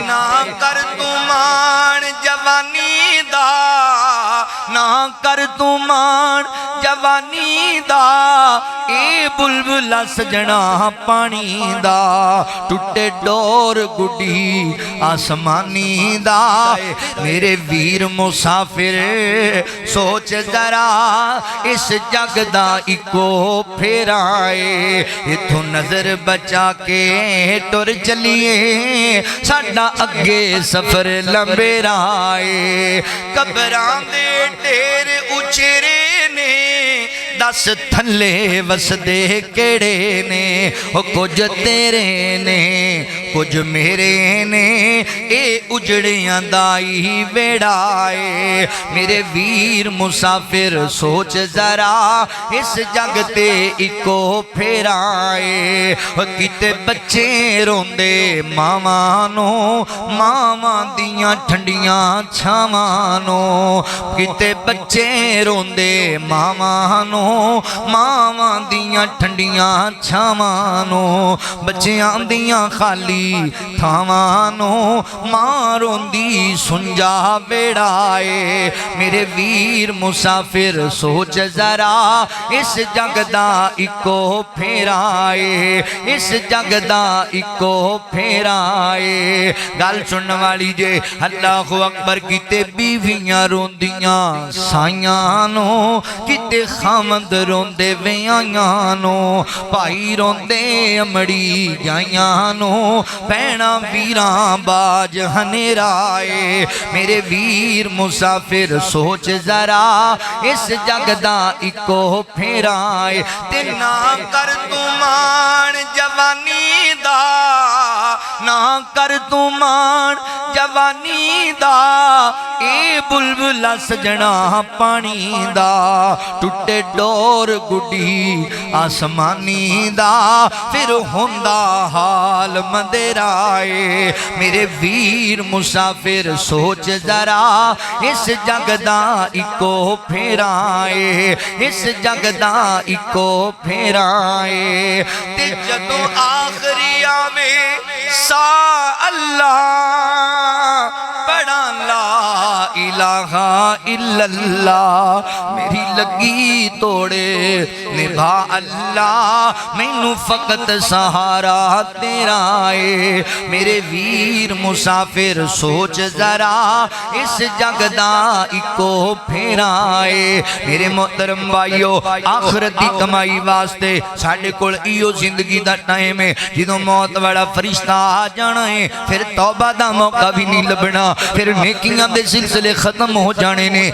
ना कर तू मान जवानी दा, ना कर तू मान जवानी दा, ए बुलबुला सजना पानी दा, टुटे डोर गुडी आसमानी दा। मेरे वीर मुसाफिर सोच जरा इस जग दा इको फेरा है, इथों नजर बचा के टुर चलिए साडा अगे सफर लंबेरा है। कबरां दे ढेर उचेरे ने दस थले वसदे केड़े ने, ओ कुछ तेरे ने कुछ मेरे ने, ए उजड़ियां दा ही वेड़ा है। मेरे वीर मुसाफिर सोच जरा इस जग ते इको फेरा है। किते बच्चे रोंदे मावां नो, मावां दियां ठंडियां छावां नो, किते बच्चे रोंदे मावां नो, मावां दियां ठंडियां छावां नो, बच्चियां दियां खाली थावां नो, मां रोंदी सुंजा बेड़ा है। मेरे वीर मुसाफिर सोच जरा इस जग दा इको फेरा है, इस जग दा इको फेरा है। गल सुनने वाली जे अल्लाह अकबर। किते बीवियां रोंदियां साइयां नो, किते खामद रोंदे विआहियां नो, भाई रोंदे अमड़ी जाइयां नो, भैणा वीरां बाज हनेराए। मेरे वीर मुसाफिर सोच जरा इस जग दा इको फेरा है। ते ना कर तू मान जवानी दा, ना कर तू मान जवानी दा, ए बुलबुला सजना पानी दा, टुटे डोर गुडी आसमानी दा, फिर होंदा हाल मंदेराए। मेरे वीर मुसाफिर सोच जरा इस जग दा इको फेरा है, इस जग दा इको फेरा है। ते जदों आखिरी आवे सा अल्लाह पढ़ा ला इलाहा इल्लल्लाह, मेरी लगी तोड़े निभा अल्लाह, मैनू फकत सहारा तेरा है। मेरे वीर मुसाफिर सोच जरा इस जग दा इको फेरा है। मेरे मोहतरम भाईओ, आखिरत दी कमाई वास्ते साडे कोल इहो जिंदगी दा टाइम है, जदों मौत वाला फरिश्ता आ जाना है, फिर तौबा दा मौका भी नहीं लभना, फिर नेकियां दे सिलसिले खत्म हो जाने ने।